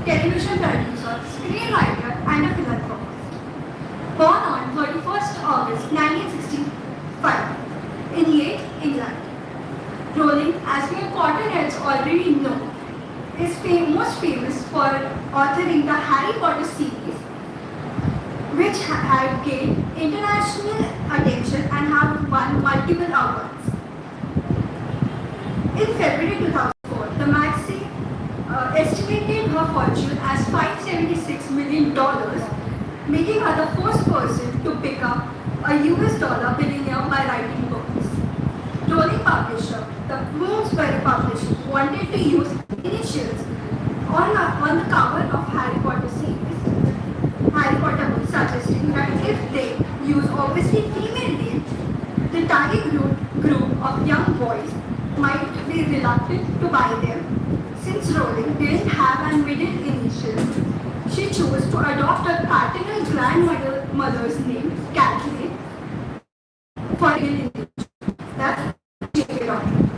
television producer, screenwriter, and a philanthropist. Born on 31st August 1965 in Yate, England, Rowling, as we Potterheads already know, is most famous for authoring the Harry Potter series, which have gained international attention and have won multiple awards. In February 2004, the magazine estimated her fortune as $576 million, making her the first person to become a US dollar billionaire by writing books. Rowling publisher, the Bloomsbury Publishing, wanted to use initials on the cover of Harry Potter series. Harry Potter books, suggesting that if they use obviously female names, the target group of young boys might be reluctant to buy them. Since Rowling didn't have a middle initial, she chose to adopt her paternal grandmother's name, Kathleen, for a middle initial. That's J.K. Rowling.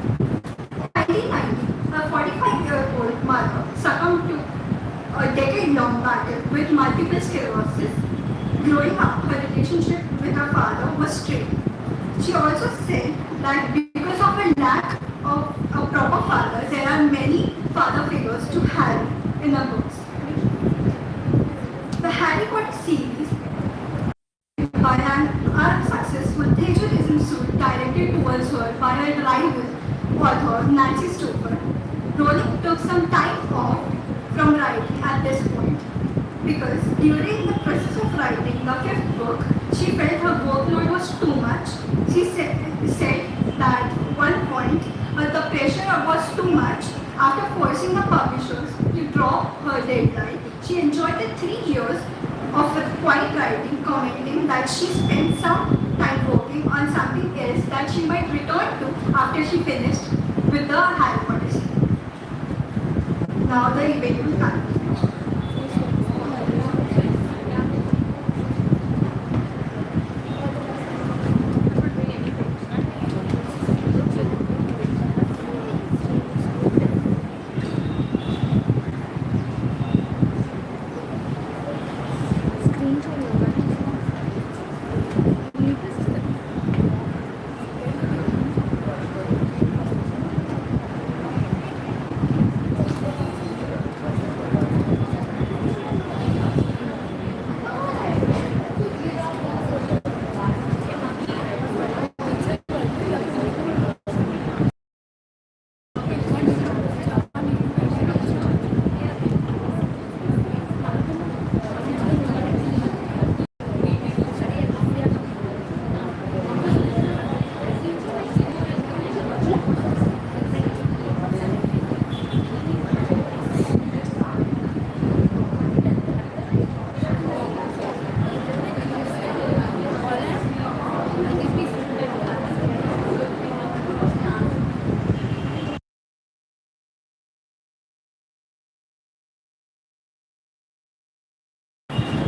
In 1990, her 45-year-old mother succumbed to a decade-long battle with multiple sclerosis. Growing up, her relationship with her father was strained. She also said that because of a lack of a proper father, there are many father figures to Harry in the books. The Harry Potter series by an unsuccessful plagiarism suit directed towards her by her rival author Nancy Stover. Rowling took some time off from writing at this point because during the process of writing the fifth book, she felt her workload was too much. She said that at one point the pressure was too much. After forcing the publishers to drop her deadline, she enjoyed the 3 years of quiet writing, commenting that she spent some time working on something else that she might return to after she finished with the Harry Potter series. Now the event will continue.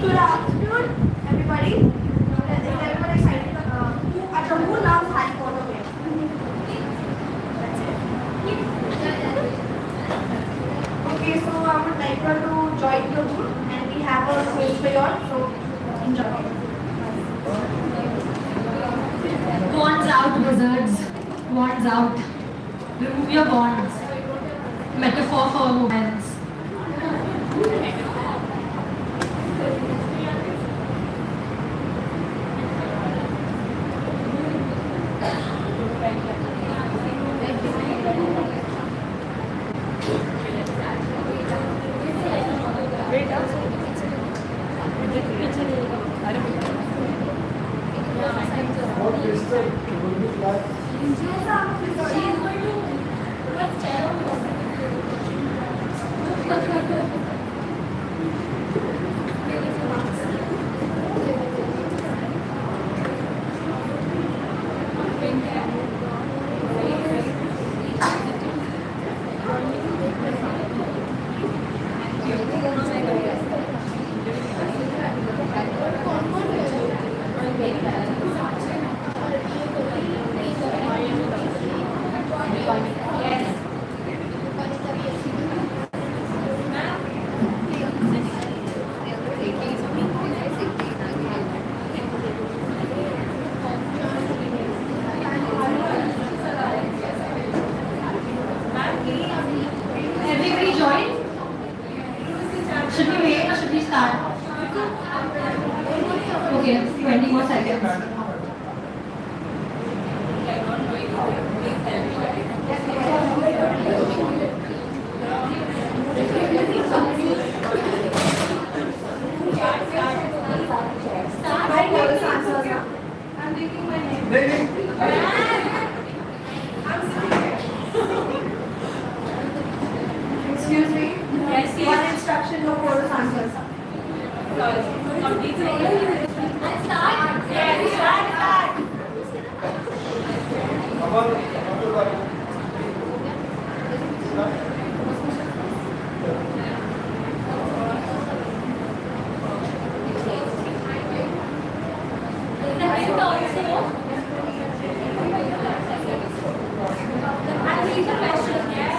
Good afternoon, everybody. Is everyone excited? Who loves Harry Potter? Okay, so I would like you to join the group, and we have a quiz for you all. So enjoy. Wands out, wizards. Wands out. Remove your wands. Metaphor for moments. start. Okay, 20 more seconds. Excuse me. Yes, yes. One instruction, no chorus answers.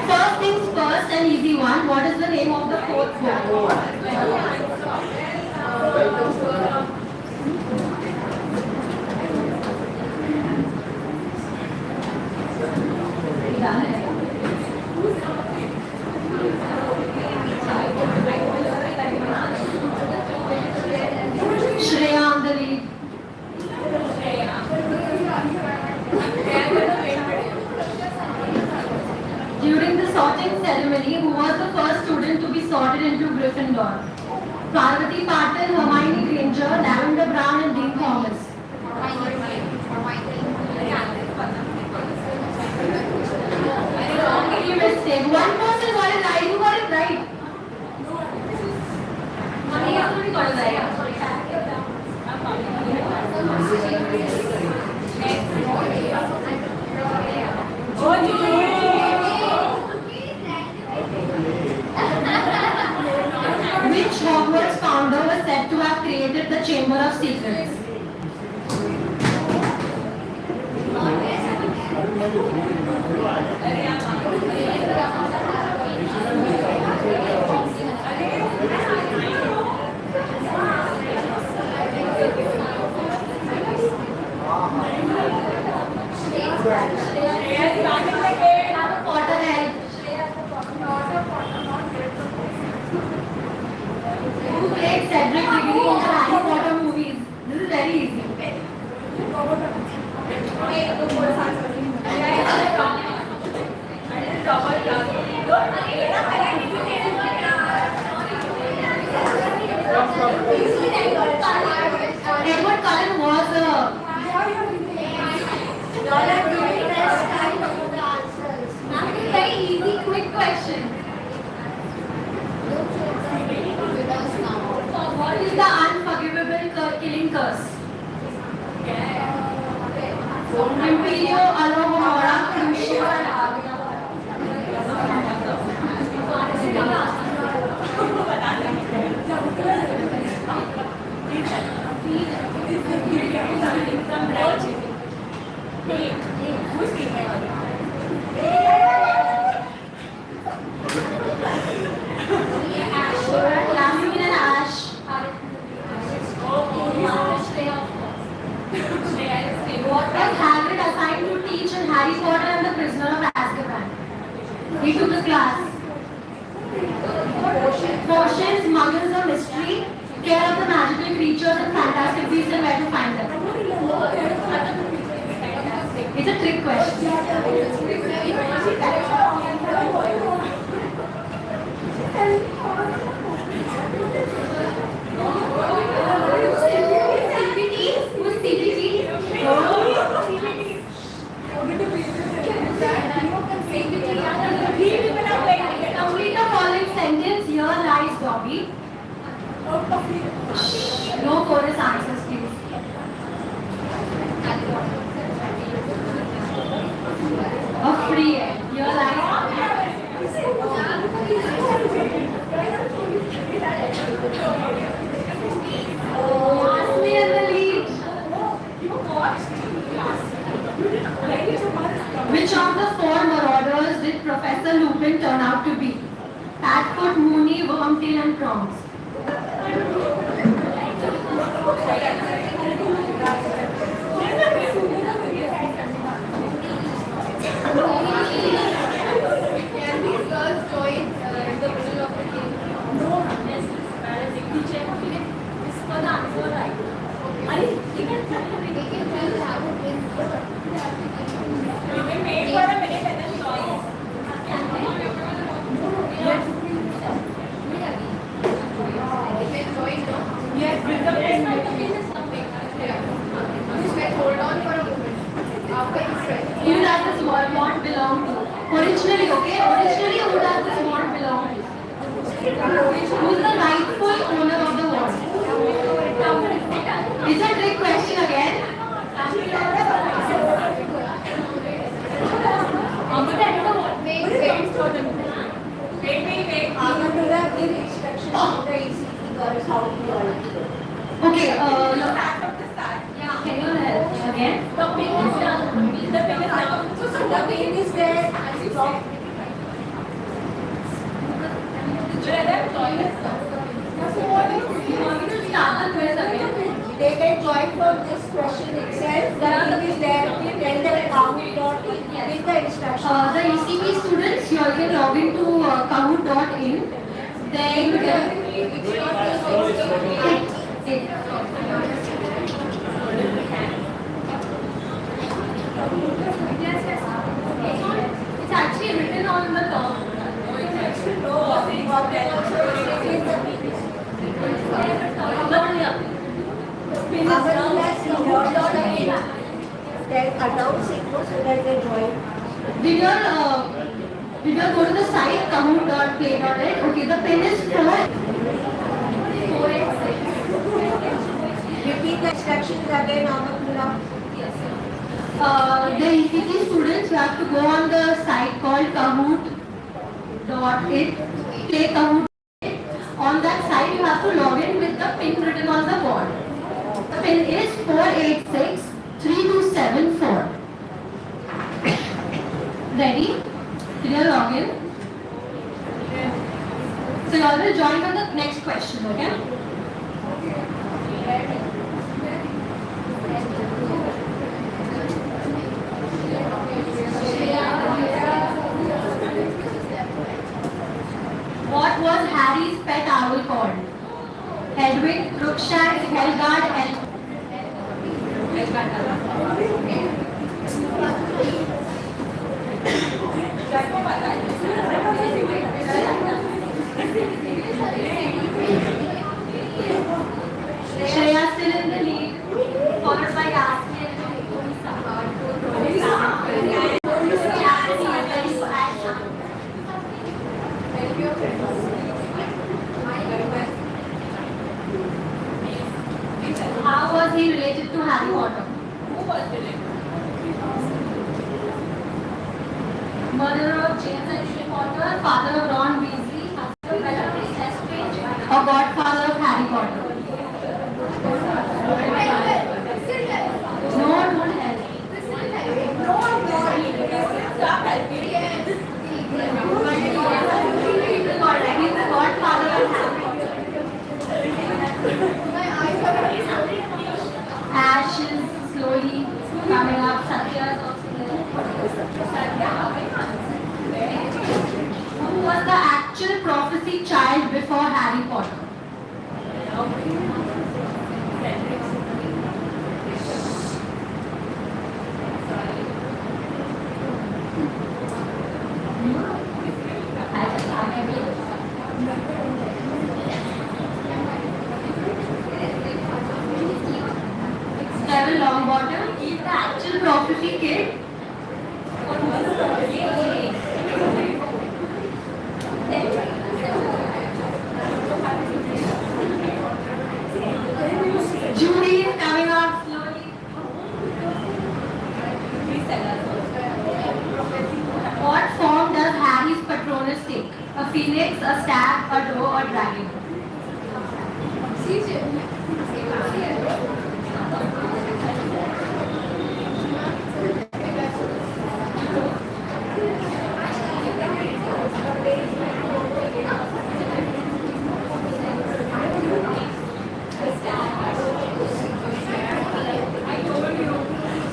First things first, an easy one. What is the name of the fourth book? Shreya on the lead. During the sorting ceremony, who was the first student to be sorted into Gryffindor? Parvati Patil, Hermione Granger, Lavender Brown, and Dean Thomas. You mistake. One person got it right. Who got it right? Money absolutely got it right. Which Hogwarts founder was said to have created the Chamber of Secrets? Potterhead. Who played Cedric Diggory in the Harry Potter movies? This is very easy. Edward Cullen was very easy, quick question. What is the unforgivable killing curse? Imperio, Alohomora, Crucio, and Lamborghini and Ash. What was Hagrid assigned to teach in Harry Potter and the Prisoner of Azkaban? He took a class. Potions, muggles or mystery, care of the magical creatures and fantastic beasts and where to find them. It's a trick question. CBT? Who's CBT? Complete the following sentence. Here lies Dobby. No chorus answers, please. A free air. Here lies Yasmin in the lead. Which of the four marauders did Professor Lupin turn out to be? Padfoot, Mooney, Wormtail, and Prongs. Can these girls join the middle of the game? No. Who's the rightful owner of the ward? Is a trick question again? Okay, yeah, can you help again? Start the quiz again. They can join from this question itself. The thing is there, tell them Kahoot.in with the instruction. The ECP students, you all can log into kahoot.in. Then it's actually written on the top. Then announce it so that they join. Did you go to the site kahoot.play.it? Okay, the pin is 486. Repeat the instructions again, Amakula. The ECT students, you have to go on the site called kahoot.it. Play Kahoot. On that site, you have to log in with the pin written on the board. The pin is 4863274. Ready? Did you log in? So you all will join for the next question, okay? What was Harry's pet owl called? Hedwig, Crookshanks, Helgard, Shreya still in the lead, followed by Yasmin How was he related to Harry Potter? Mother of James and Harry Potter, father of Ron Weasley, husband of Bellatrix Lestrange, or godfather of Harry Potter? No, don't help. He's the godfather of Harry Potter. Ash is slowly coming up. Satya is also there. Who was the actual prophecy child before Harry Potter? Neville Longbottom, he's the actual prophecy kid. Judy is coming out slowly. What form does Harry's Patronus take? A phoenix, a stag, a doe, or dragon?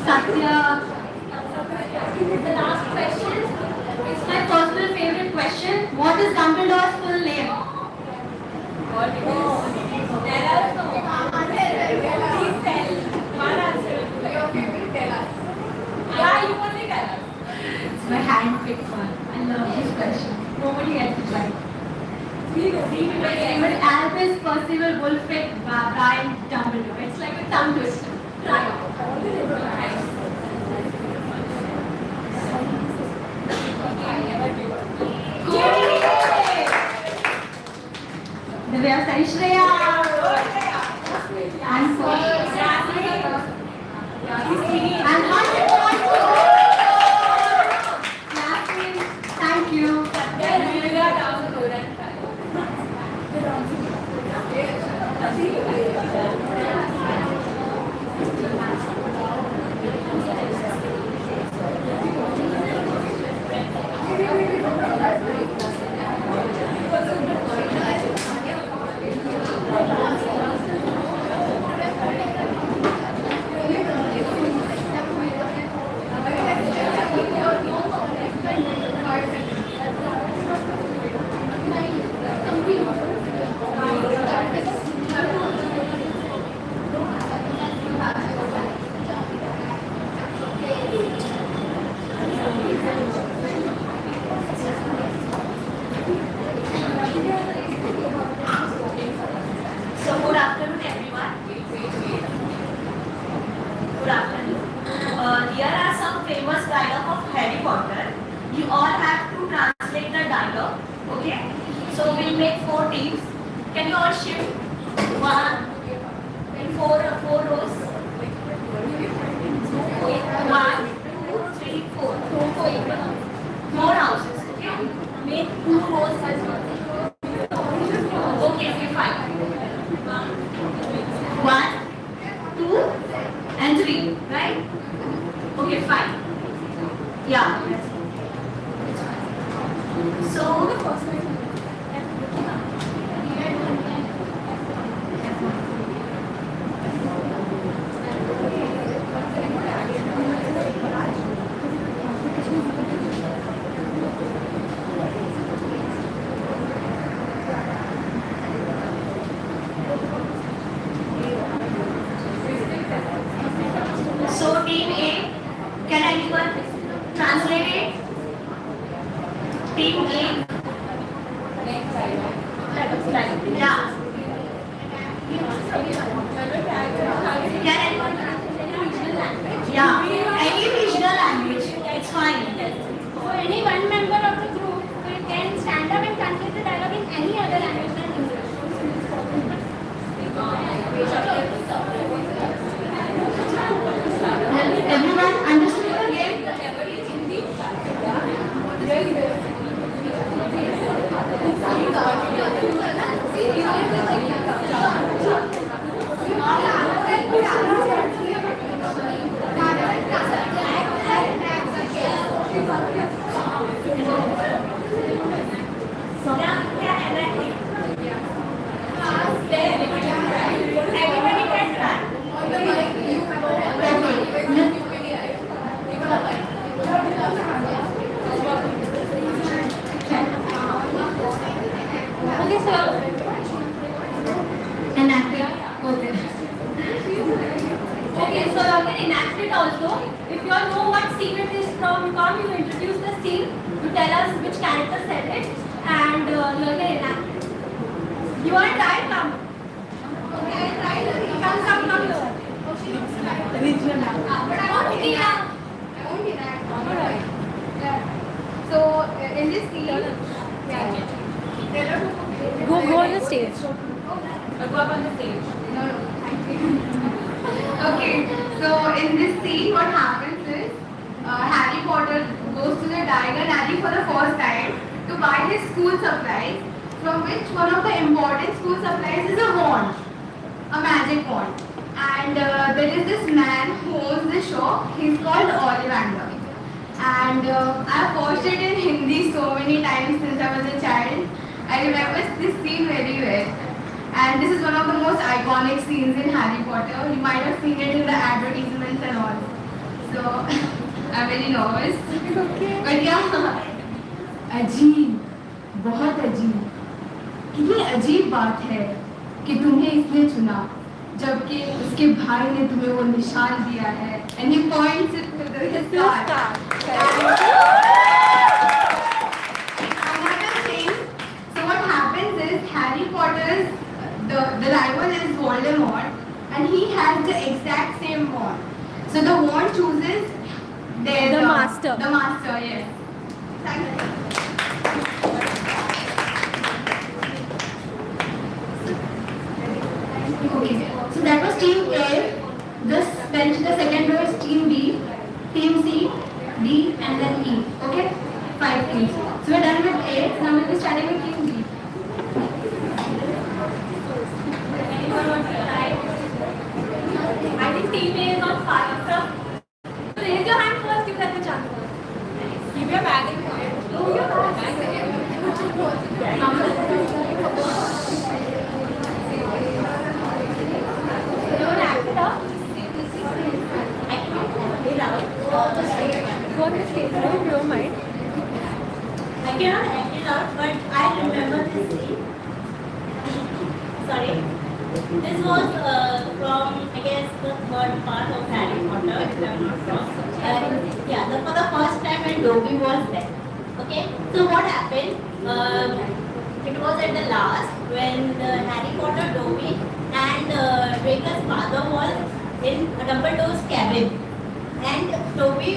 Satya. The last question. It's my personal favorite question. What is Dumbledore's full name? It's my hand-picked one. I love this question. Nobody else is right. My favorite Albus Percival Wulfric Brian Dumbledore. It's like a tongue twister. Try it. The way of study, Shreya. And for and 100 points to Yasmin. Thank you. So good afternoon everyone. Good afternoon. Here are some famous dialogue of Harry Potter. You all have to translate the dialogue. Okay? So we'll make 4 teams. Can you all shift one in four rows? 1, 2, 3, 4. 4 houses. Okay? Make 2 rows as well. Okay, fine. 1, 2, and 3, right? Okay, fine. Yeah. So, so team A, can anyone translate it? Team A. Yeah. Can anyone? Yeah. Any regional language. It's fine. So any one member of the group can stand up and translate the dialogue in any other language than English. Everyone understood the game? Everybody can try. Okay, so enacted. Okay. Okay, so you can enact it also. If you all know what scene it is from, you introduce the scene, you tell us which character said it, and you all can enact it. You want to try? Come. Okay, I'll try. Come here. But I won't enact. Alright. So, in this scene, Go on the stage. Go up on the stage. okay, so in this scene, what happens is Harry Potter goes to the Diagon Alley for the first time to buy his school supplies, from which one of the important school supplies is a wand, a magic wand. And there is this man who owns the shop. He's called Ollivander. And I've watched it in Hindi so many times since I was a child. I remember this scene very well. And this is one of the most iconic scenes in Harry Potter. You might have seen it in the advertisements and all. So I'm very nervous. It's okay. But yeah. अजीब, बहुत अजीब। कितनी अजीब बात है कि तुम्हें इसने चुना, जबकि उसके भाई ने तुम्हें वो निशान दिया है। And he points it to the star. Another thing, so what happens is Harry Potter's, the rival is Voldemort, and he has the exact same wand. So the wand chooses the master. The master, yes. Thank you. So that was team A. This bench, the second row is team B, team C, D, and then E. Okay? 5 teams. So we're done with A. Now we'll be starting with team B. Anyone want to try? I think team A is on fire. So raise your hand first, you get the chance first. Give your bag in first. Oh, your bag. Don't act it up. I can't it out. Go on the stage. No, you don't mind. I cannot act it out, but I remember this scene. Sorry. This was from, I guess, the third part of Harry Potter, if I'm not wrong. Yeah, for the first time when Dobby was there. Okay, so what happened? It was at the last when Harry Potter, Dobby, and Draco's father was in Dumbledore's cabin. And Dobby,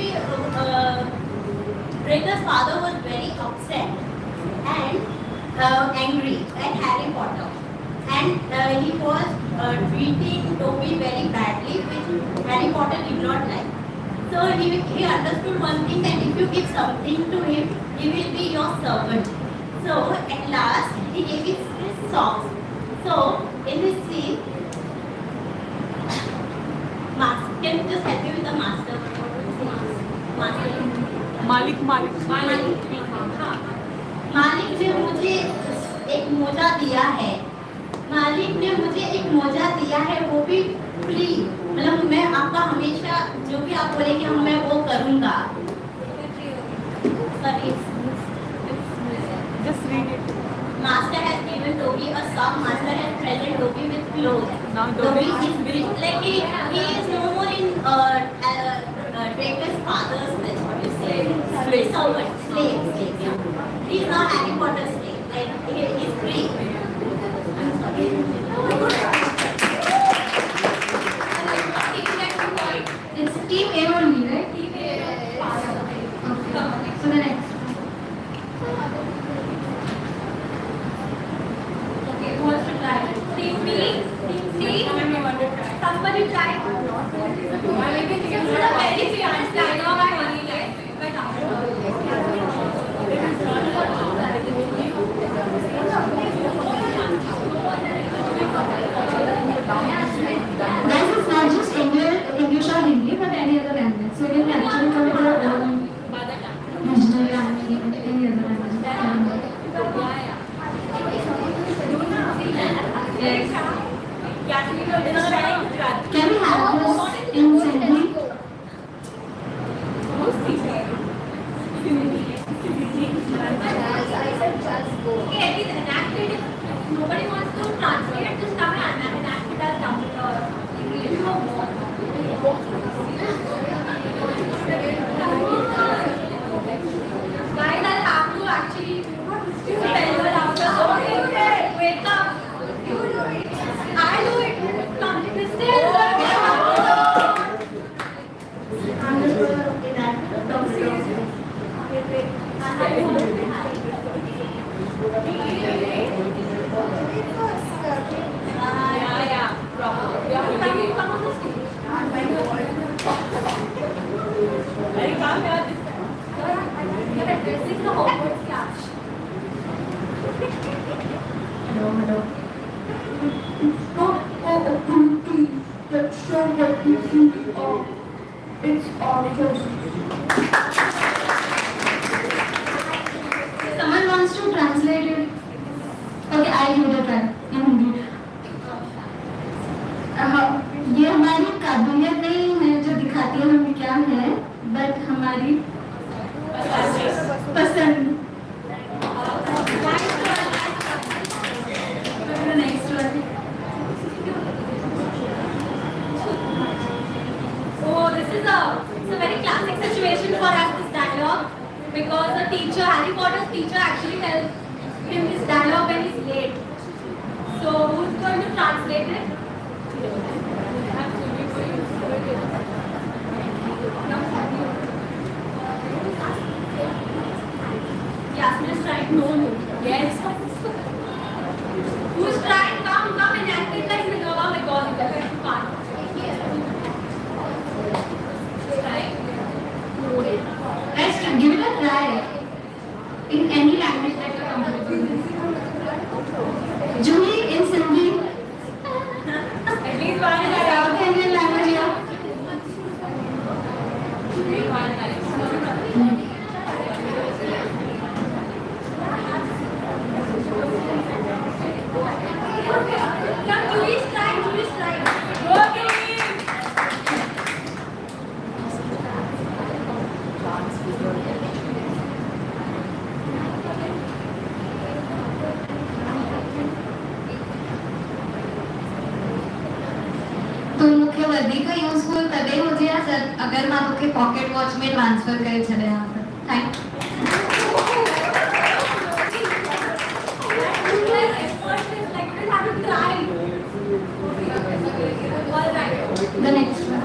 Draco's father was very upset and angry at Harry Potter. And he was treating Dobby very badly, which Harry Potter did not like. So he understood one thing, that if you give something to him, he will be your servant. So at last, he gave his socks. So in this scene, can you just help me with the master? मालिक ने मुझे एक मोजा दिया है। मालिक ने मुझे एक मोजा दिया है, वो भी फ्री। मतलब मैं आपका हमेशा जो भी आप बोलेंगे मैं वो करूँगा। Just read it. Master has given Dobby a sock. Master has present Dobby with clothes. Now Dobby is rich. Like he is no more in Draco's father's place. What you say? Slave. Slave. Yeah. He is not Harry Potter's slave. Like he is free. I'm sorry. It's team A only, right? Team A. Okay. So the next. Okay, who wants to try? Team B, Team C. Somebody try. This is a very famous dialogue I only like. Guys, it's not just English or Hindi, but any other language. So you can actually come with your own regional language, any other language. Can we have this in Sydney? Okay, it is enacted. If nobody wants to translate, just come and enact it as Dumbledore. Guys, I'll have to actually spell your answer. Okay, wake up. I do it. Come, Hello. Let's show what you think of. It's awesome. Someone wants to translate it. Okay, I'll give it a try in Hindi. ये हमारी काबिलियत नहीं है जो दिखाती है हम क्या है, बट हमारी पसंद। Next one. So this is it's a very classic situation for us, this dialogue, because the teacher, Harry Potter's teacher, actually tells him this dialogue when he's late. So who's going to translate it? Yasmin is trying. No. Yes. Who's trying? Come and act it like Minerva McGonagall. Julie in Sindhi. At least one South Indian language here. Now Julie's try, Julie's try. तू मूंखे वधीक useful तॾहिं हुजे हा अगरि मां तोखे pocket watch में ट्रांसफर करे छॾियां हा त thank the next one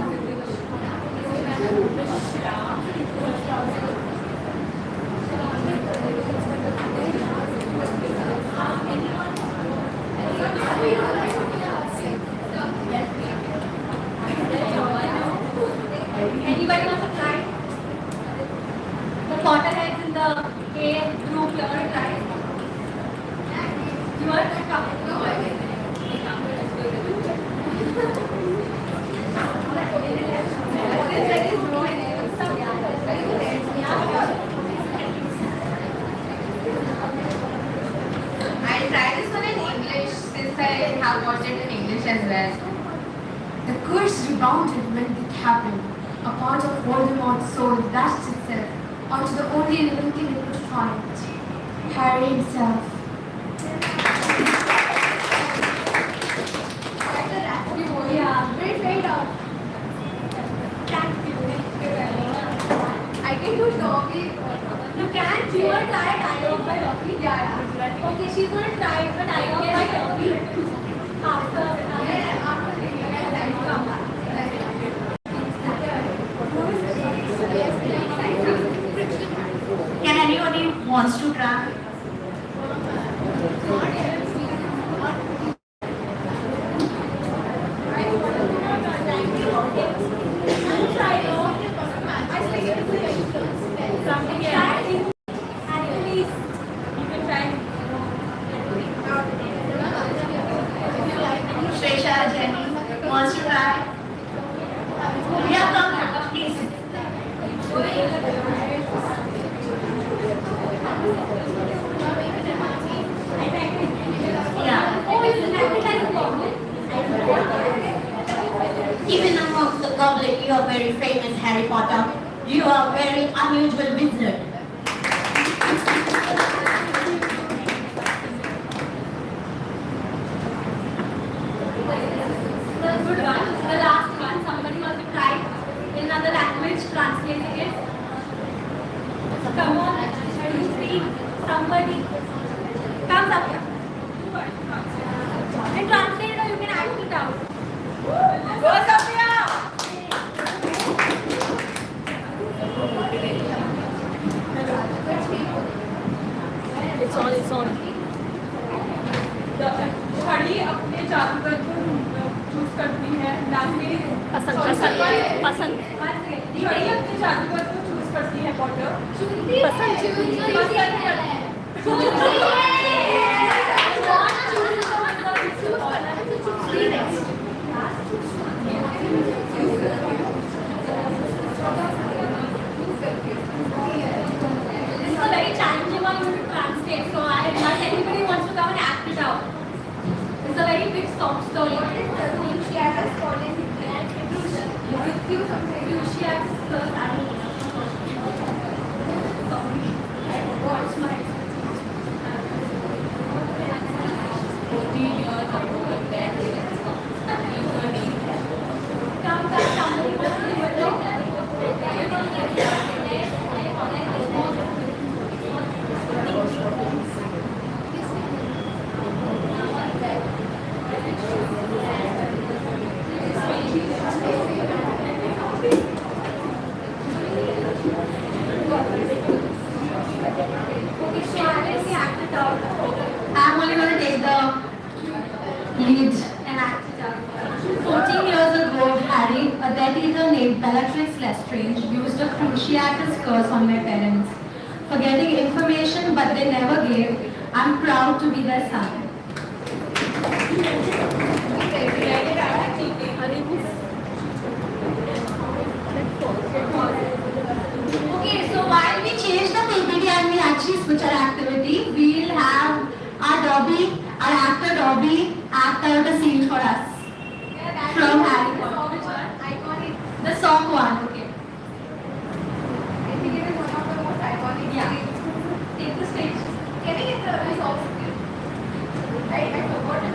Anybody wants to try? The Potterheads in the A group, you want to try? You want to come? No, I'll try this one in English since I have watched it in English as well. The curse rebounded when it happened. A part of Voldemort's soul dashed itself onto the only living thing it could find. Harry himself. Yeah, great job. Thank you. I can do doggy. You can. You want to try dialogue by Rocky? Yeah. Okay, she's going to try the dialogue by Rocky. After come back. Can anybody wants to try? Shresha, Jenny wants to try? Yeah, come, please. Even amongst the public, you are very famous, Harry Potter. You are a very unusual wizard. The good one, the last one. Somebody wants to try in another language, translating it. Come on, can you speak? Somebody comes up here. And translate it or you can act it out. Go Sophia! It's on. घड़ी अपने जादूगर को choose करती है नाकि पसंद घड़ी अपने जादूगर को चूज करती है Potter This is a very challenging one to translate, so I invite anybody who wants to come and act it out. It's a very big soft story. Cruciatus calling Cruciatus first animal. What's my 14 years ago, come, I'm only going to take the lead and act it out. 14 years ago, Harry, a Death Eater named Bellatrix Lestrange, used a Cruciatus curse on my parents. Forgetting information but they never gave, I'm proud to be their son. our actor Dobby act out a scene for us from Harry Potter. Which one? Iconic. The song one, okay. I think it is one of the most iconic. Yeah. scenes. Take the stage. Can I get the song? I forgot it.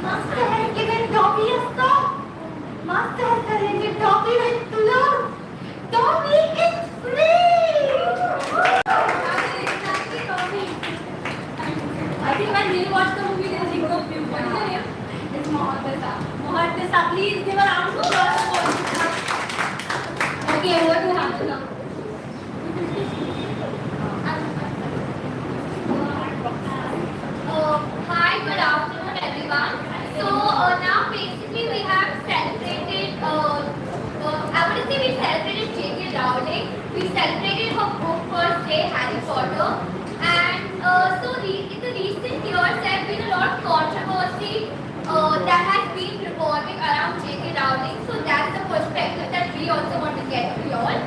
Master has given Dobby a song. Master has arranged Dobby with love. Dobby is free. I think when we watch the movie, they think of you. What is your name? It's Mohammad. Muhaddisa, please give a round of applause. Okay, over to Hamza now. Hi, good afternoon, everyone. So now basically we have celebrated. I would say we celebrated J.K. Rowling. We celebrated her book per se, Harry Potter, and in the recent years there has been a lot of controversy that has been revolving around J.K. Rowling. So that's the perspective that we also want to get beyond.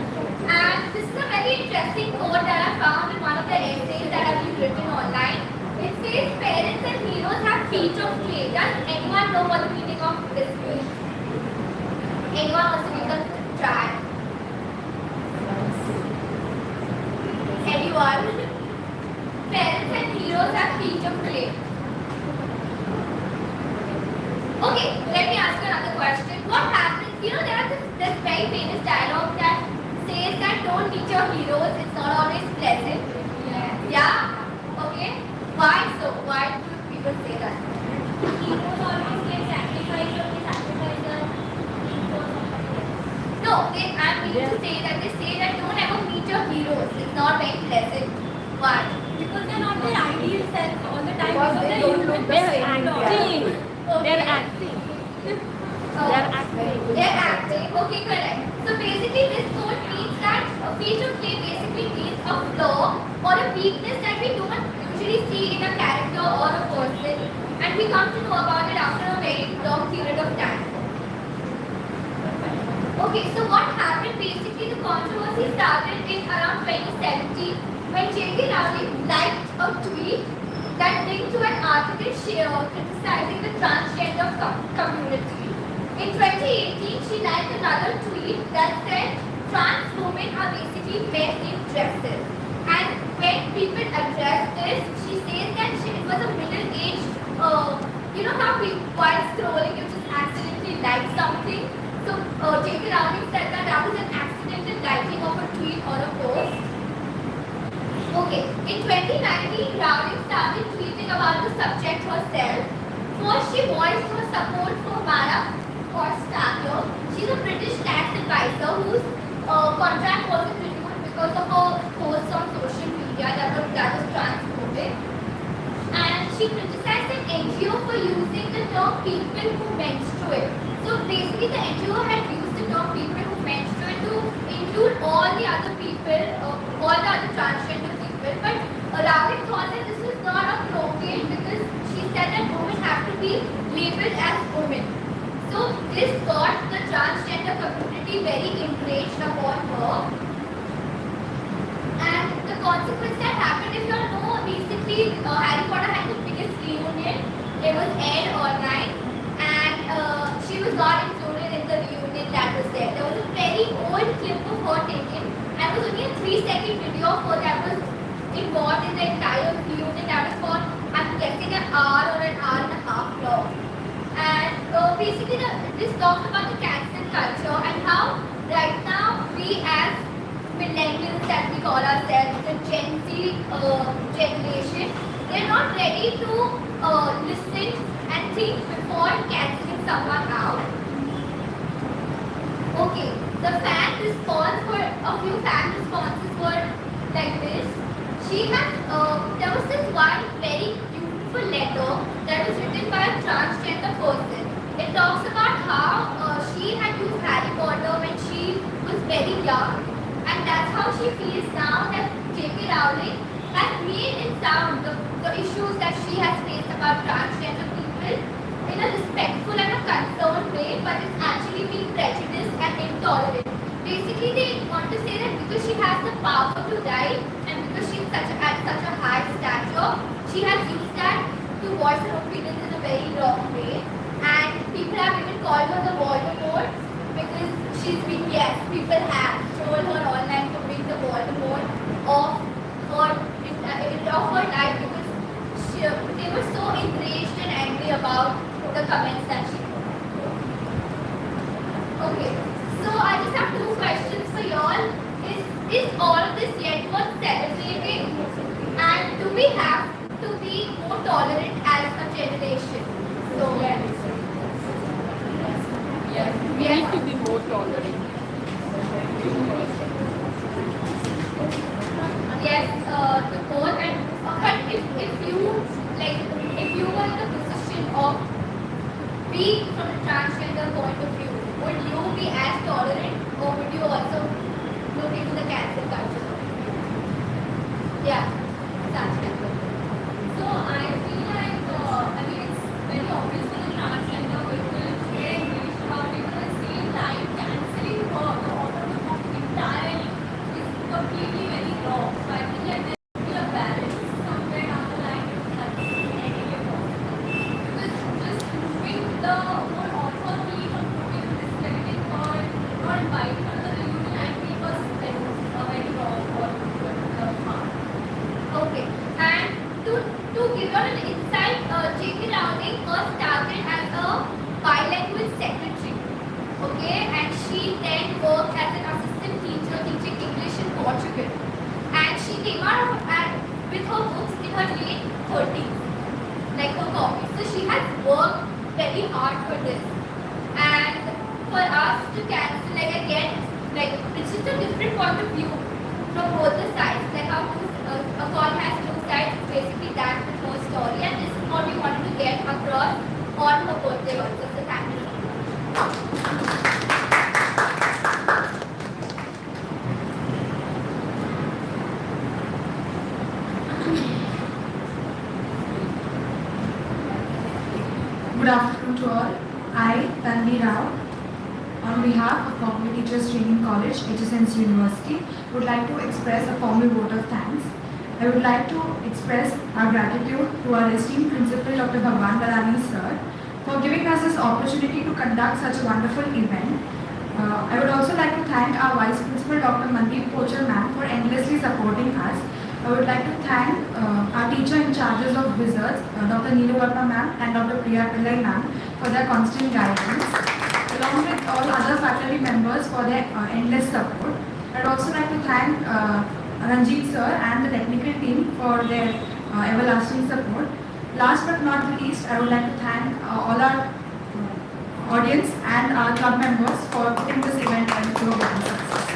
And this is a very interesting quote that I found in one of the essays that have been written online. It says parents and heroes have feet of clay. Does anyone know what the meaning of this means? Anyone wants to give a try? Anyone? Parents and heroes have feet of clay. Okay, let me ask you another question. What happens? You know, there are this very famous dialogue that says that don't meet your heroes. It's not always pleasant. Yeah. Okay. Why so? Why do people say that? Heroes always get sacrificed or they sacrifice their No, I'm meaning to say that they say that don't ever meet your heroes. It's not very pleasant. Why? because they're not their ideal self all the time. Because they don't look the They're same. acting. Okay. They're acting. Oh, They're acting. They're acting. Okay, correct. So basically, this quote means that a feat of clay basically means a flaw or a weakness that we don't usually see in a character or a person, and we come to know about it after a very long period of time. Okay, so what happened basically, the controversy started in around 2017 when J.K. Rowling liked a tweet that linked to an article criticizing the transgender community. In 2018, she liked another tweet that said trans women are basically men in dresses. And when people address this, she says that it was a middle-aged, you know how we, while scrolling, you just accidentally like something. So J.K. Rowling said that that was an accidental liking of a tweet or a post. Okay, in 2019, Rowling started tweeting about the subject herself. First, she voiced her support for Mara Forstater. She's a British tax advisor whose contract wasn't renewed because of her posts on social media that was transphobic. And she criticized an NGO for using the term people who menstruate. So basically, the NGO had used the term people who menstruate to include all the other people, all the other transgender people. But Rowling thought that this was not appropriate because she said that women have to be labeled as women. So this got the transgender community very enraged upon her. And the consequence that happened, if you all know, recently Harry Potter had the biggest reunion. It was aired online, and she was not included in the reunion that was there. There was a very old clip of her taken, and it was only a 3-second video of her that was involved in the entire reunion. That was for, I'm guessing, an hour or an hour and a half long. And basically, this talks about the cancel culture and how right now we as millennials that we call ourselves, the Gen Z generation, they're not ready to listen and think before canceling someone out. Okay, the fan response were a few fan responses were like this. There was this one very beautiful letter that was written by a transgender person. It talks about how she had used Harry Potter when she was very young, and that's how she feels now that J.K. Rowling has made it sound the issues that she has faced about transgender people in a respectful and a concerned way, but it's actually being prejudiced and intolerant. Basically, they want to say that because she has the power to write and because she's at such a high stature, she has used that to voice her opinions in a very wrong way. And people have even called her the Voldemort because she's been, yes, people have trolled her online for being the Voldemort of her life because they were so enraged and angry about the comments that she put. Okay, so I just have two questions for y'all. Is all of this yet worth celebrating? And do we have to be more tolerant as a generation? So Yes. We need to be more tolerant. yes, the both and but if you were in the position of being from a transgender point of view, would you be as tolerant or would you also look into the cancel culture? Yeah, that's it. So I feel like, it's very obvious for the transgender people to get engaged about it, but at the same time, cancelling the author of the book entirely is completely very wrong. So I think that there should be a balance somewhere down the line if that's negative because just moving the whole author belief on moving discrediting her and not inviting her to the reunion, I feel was very wrong or harm. Okay, and to give you an insight, J.K. Rowling first started as a bilingual secretary, okay, and she then worked as an assistant teacher teaching English and Portugal, and she came out with her books in her late 30s, like her copies. So she has worked very hard for this, and for us to cancel, like again, like it's just a different point of view from both the sides, like how a coin has two sides. It's basically that with her story, and this is what we wanted to get across on her birthday also. So thank you so much. Good afternoon to all. I, Tanvi Rao, on behalf of Cognitive Teachers Training College, HSNC University, would like to express a formal vote of thanks. I would like to express our gratitude to our esteemed principal, Dr. Bhagwan Barani sir, for giving us this opportunity to conduct such a wonderful event. I would also like to thank our Vice Principal, Dr. Mandeep Pochar ma'am, for endlessly supporting us. I would like to thank our teacher in charges of Wizards, Dr. Neelu Varma ma'am and Dr. Priya Pillai ma'am for their constant guidance, along with all other faculty members for their endless support. I would also like to thank Ranjit sir and the technical team for their everlasting support. Last but not the least, I would like to thank all our audience and our club members for putting this event into a grand success.